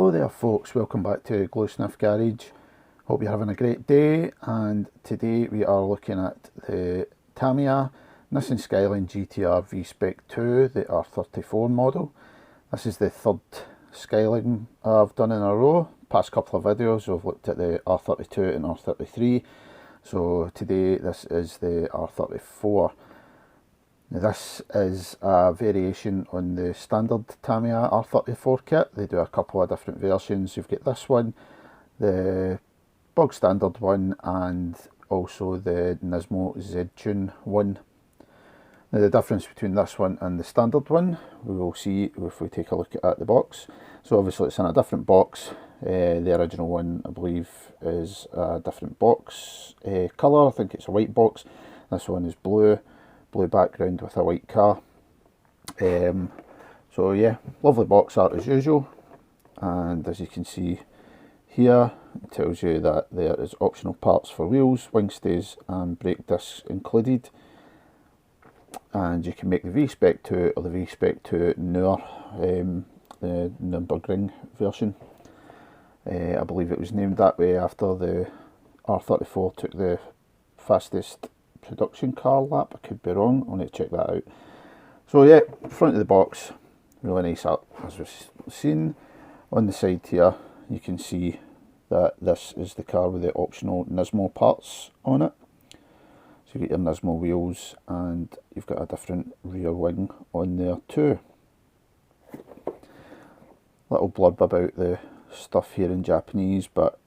Hello there folks, welcome back to Glue Sniff Garage. Hope you're having a great day, and today we are looking at the Tamiya Nissan Skyline GTR V-Spec 2, the R34 model. This is the third Skyline I've done in a row. Past couple of videos I've looked at the R32 and R33, so today this is the R34. Now this is a variation on the standard Tamiya R34 kit. They do a couple of different versions. You've got this one, the bog standard one, and also the Nismo Z-Tune one. Now the difference between this one and the standard one, we will see if we take a look at the box. So obviously it's in a different box. The original one, I believe, is a different box colour. I think it's a white box. This one is blue background with a white car. So yeah, lovely box art as usual, and as you can see here, it tells you that there is optional parts for wheels, wing stays and brake discs included, and you can make the V-Spec 2 or the V-Spec 2 newer, the Nürburgring version. I believe it was named that way after the R34 took the fastest production car lap. I could be wrong, I need to check that out. So yeah, front of the box, really nice art as we've seen. On the side here you can see that this is the car with the optional Nismo parts on it. So you get your Nismo wheels, and you've got a different rear wing on there too. Little blurb about the stuff here in Japanese, but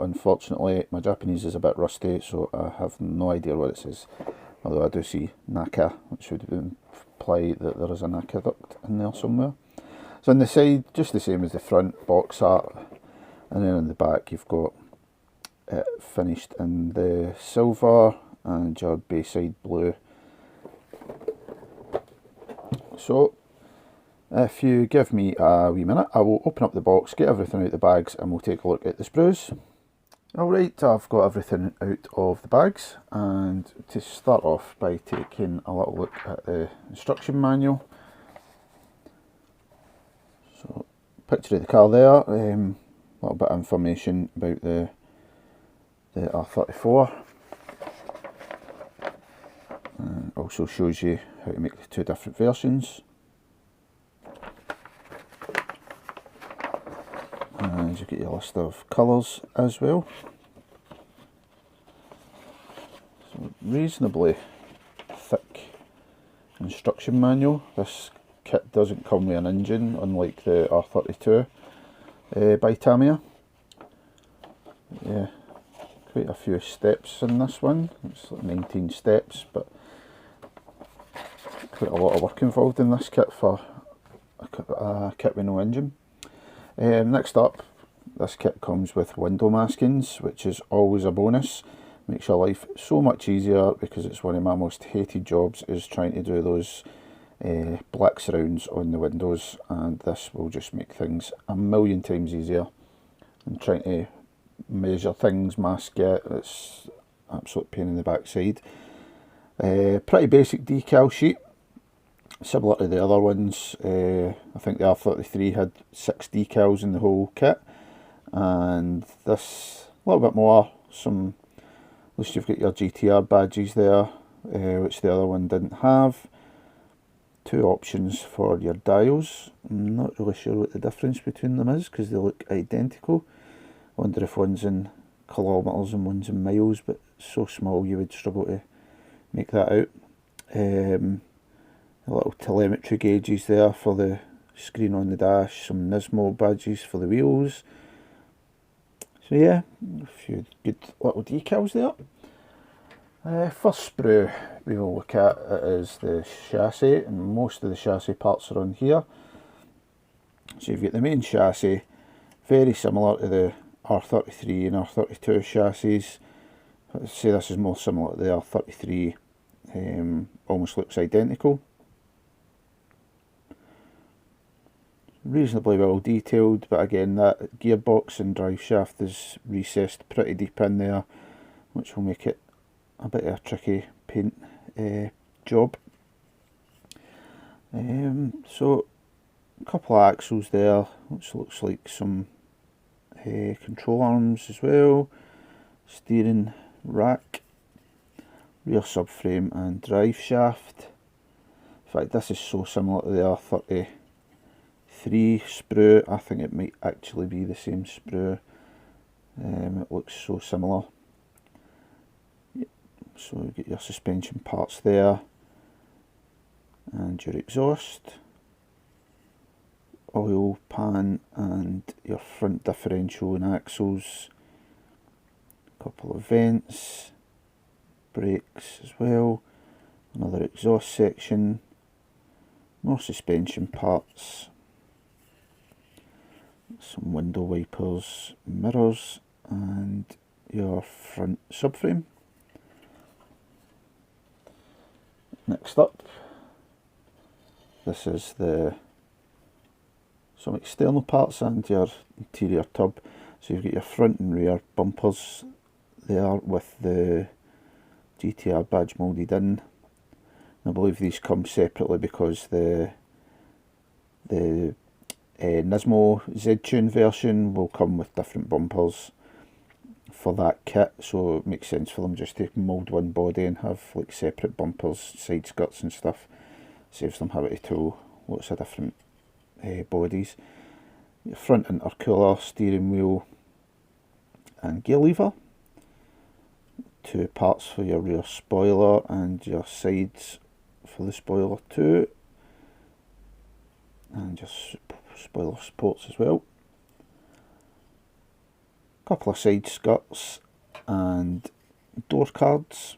unfortunately my Japanese is a bit rusty, so I have no idea what it says, although I do see Naka, which would imply that there is an aqueduct in there somewhere. So on the side, just the same as the front, box art, and then on the back you've got it finished in the silver and your Bayside blue. So if you give me a wee minute, I will open up the box, get everything out the bags, and we'll take a look at the sprues. Alright, I've got everything out of the bags, and to start off by taking a little look at the instruction manual. So, picture of the car there, a little bit of information about the R34. And also shows you how to make the two different versions. And you get your list of colours as well. So reasonably thick instruction manual. This kit doesn't come with an engine, unlike the R32 by Tamiya. Yeah, quite a few steps in this one. It's like 19 steps, but quite a lot of work involved in this kit for a kit with no engine. Next up, this kit comes with window maskings, which is always a bonus. Makes your life so much easier, because it's one of my most hated jobs, is trying to do those black surrounds on the windows, and this will just make things a million times easier. And trying to measure things, mask it, it's an absolute pain in the backside. Pretty basic decal sheet, similar to the other ones. I think the R33 had 6 decals in the whole kit, and this a little bit more. At least you've got your GTR badges there, which the other one didn't have. 2 options for your dials. I'm not really sure what the difference between them is, because they look identical. I wonder if one's in kilometres and one's in miles, but so small you would struggle to make that out. Little telemetry gauges there for the screen on the dash, some Nismo badges for the wheels. So yeah, a few good little decals there. First sprue we will look at is the chassis, and most of the chassis parts are on here. So you've got the main chassis, very similar to the R33 and R32 chassis. I'd say this is more similar to the R33, almost looks identical. Reasonably well detailed, but again that gearbox and drive shaft is recessed pretty deep in there, which will make it a bit of a tricky paint job. So a couple of axles there, which looks like some control arms as well, steering rack, rear subframe and drive shaft. In fact, this is so similar to the R33 sprue, I think it might actually be the same sprue. It looks so similar. Yep. So you get your suspension parts there, and your exhaust, oil pan, and your front differential and axles, a couple of vents, brakes as well, another exhaust section, more suspension parts, some window wipers, mirrors, and your front subframe. Next up, this is some external parts and your interior tub. So you've got your front and rear bumpers there with the GTR badge moulded in. I believe these come separately because the Nismo Z-Tune version will come with different bumpers for that kit, so it makes sense for them just to mould one body and have like separate bumpers, side skirts and stuff. Saves them having to tow lots of different bodies. Your front intercooler, steering wheel and gear lever. Two parts for your rear spoiler and your sides for the spoiler too, and just spoiler supports as well. Couple of side skirts and door cards.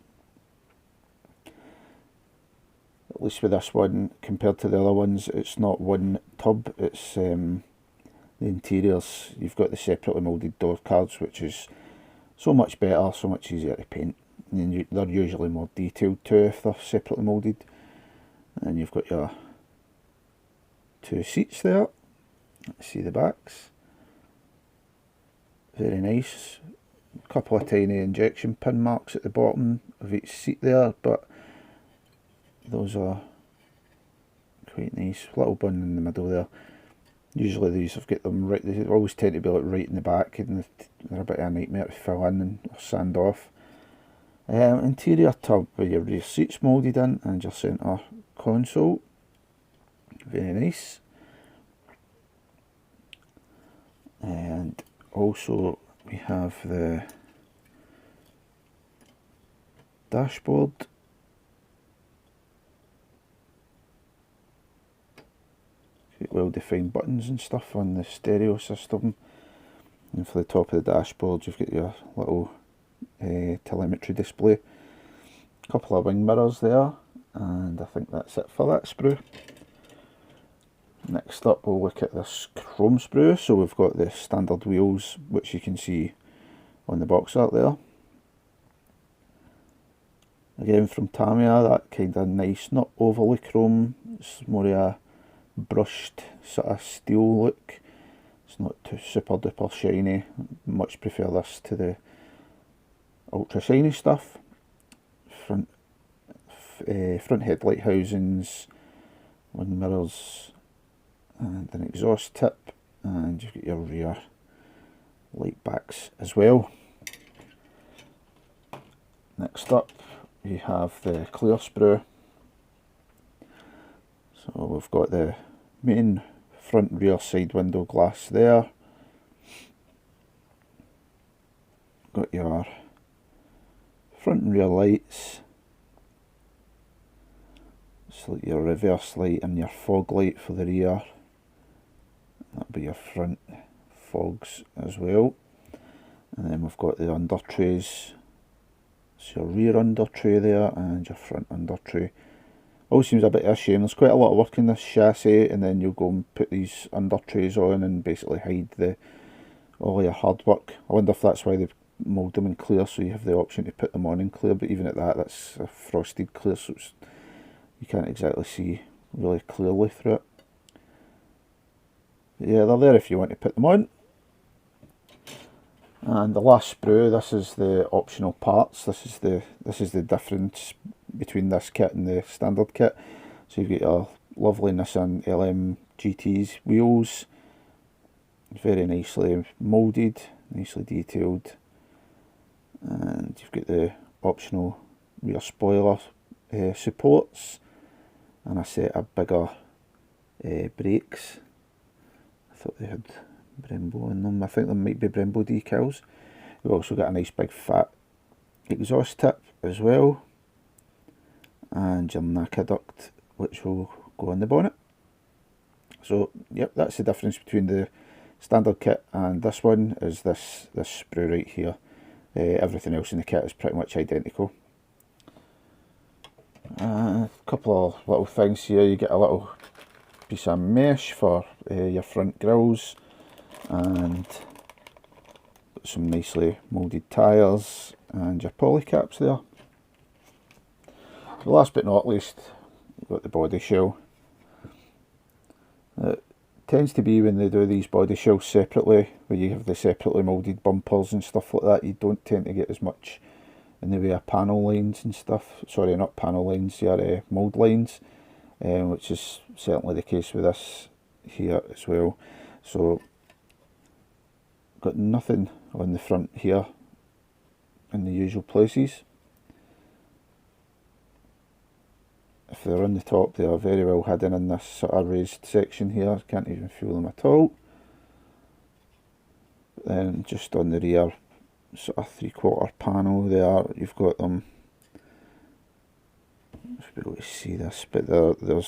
At least with this one, compared to the other ones, it's not one tub, it's the interiors. You've got the separately moulded door cards, which is so much better, so much easier to paint. And they're usually more detailed too if they're separately moulded. And you've got your two seats there. Let's see the backs. Very nice. A couple of tiny injection pin marks at the bottom of each seat there, but those are quite nice. Little bun in the middle there. Usually these have got them right, they always tend to be like right in the back, and they're a bit of a nightmare to fill in and sand off. Interior tub with your rear seats moulded in and your centre console. Very nice. And also we have the dashboard. Well defined buttons and stuff on the stereo system, and for the top of the dashboard you've got your little telemetry display, a couple of wing mirrors there, and I think that's it for that sprue. Next up we'll look at this chrome sprue. So we've got the standard wheels, which you can see on the box art there. Again from Tamiya, that kind of nice, not overly chrome, it's more a brushed sort of steel look. It's not too super duper shiny. Much prefer this to the ultra shiny stuff. Front headlight housings, wing mirrors, and an exhaust tip, and you've got your rear light backs as well. Next up we have the clear sprue. So we've got the main front rear side window glass there. Got your front and rear lights. So your reverse light and your fog light for the rear. That'll be your front fogs as well. And then we've got the under trays. So your rear under tray there and your front under tray. Always seems a bit of a shame. There's quite a lot of work in this chassis, and then you'll go and put these under trays on and basically hide all your hard work. I wonder if that's why they've moulded them in clear, so you have the option to put them on in clear, but even at that, that's a frosted clear, so you can't exactly see really clearly through it. But yeah, they're there if you want to put them on. And the last sprue, this is the optional parts. This is the difference between this kit and the standard kit. So you've got your lovely Nissan LM GT's wheels, very nicely moulded, nicely detailed, and you've got the optional rear spoiler supports and a set of bigger brakes. I thought they had Brembo in them. I think there might be Brembo decals. We've also got a nice big fat exhaust tip as well, and your NACA duct, which will go on the bonnet. So yep, that's the difference between the standard kit and this one, is this sprue right here. Everything else in the kit is pretty much identical. A couple of little things here. You get a little piece of mesh for your front grills, and some nicely moulded tyres and your poly caps there. So last but not least, you've got the body shell. It tends to be when they do these body shells separately, where you have the separately moulded bumpers and stuff like that, you don't tend to get as much in the way of panel lines and stuff. Sorry, not panel lines, your mould lines, which is certainly the case with this here as well. So got nothing on the front here in the usual places. If they're on the top, they are very well hidden in this sort of raised section here. Can't even feel them at all. But then just on the rear sort of 3/4 panel there, you've got them. Just be able to see this, but they're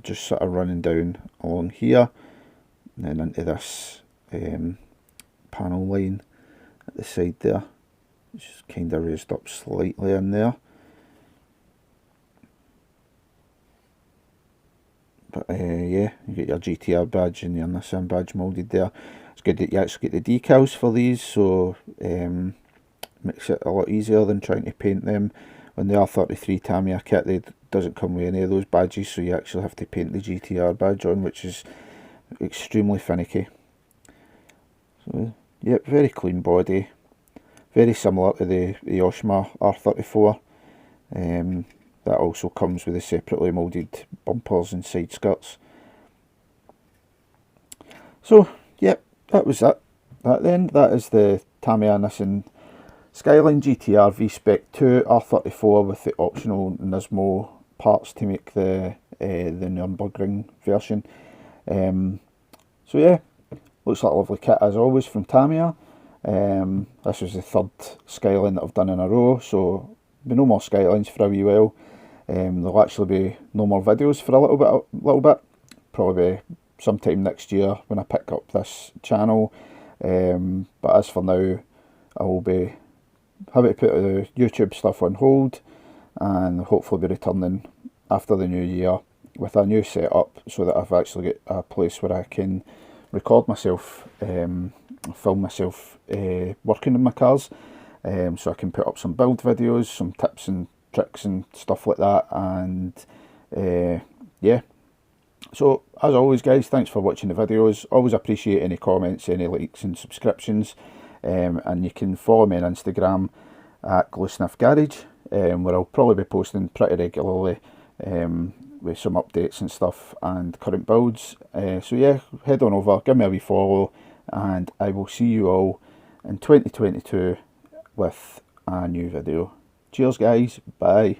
just sort of running down along here, and then into this panel line at the side there, which is kind of raised up slightly in there. But yeah, you get your GTR badge and your Nissan badge moulded there. It's good that you actually get the decals for these, so makes it a lot easier than trying to paint them. On the R33 Tamiya kit, it doesn't come with any of those badges, so you actually have to paint the GTR badge on, which is extremely finicky. So yep, very clean body, very similar to the Xmas R34. That also comes with the separately moulded bumpers and side skirts. So, yep, that was that then. That is the Tamiya Nissan Skyline GTR V-Spec 2 R34 with the optional Nismo parts to make the Nürburgring version. So yeah, looks like a lovely kit as always from Tamiya. This was the third Skyline that I've done in a row, so there'll be no more Skylines for a wee while. There'll actually be no more videos for a little bit. Probably sometime next year when I pick up this channel. But as for now, I will be having to put the YouTube stuff on hold, and hopefully be returning after the new year with a new setup, so that I've actually got a place where I can record myself, film myself working on my cars, so I can put up some build videos, some tips and tricks and stuff like that. And yeah, so as always guys, thanks for watching the videos. Always appreciate any comments, any likes and subscriptions, and you can follow me on Instagram at Gluesniff Garage, where I'll probably be posting pretty regularly with some updates and stuff and current builds. So yeah, head on over, give me a wee follow, and I will see you all in 2022 with a new video. Cheers guys, bye.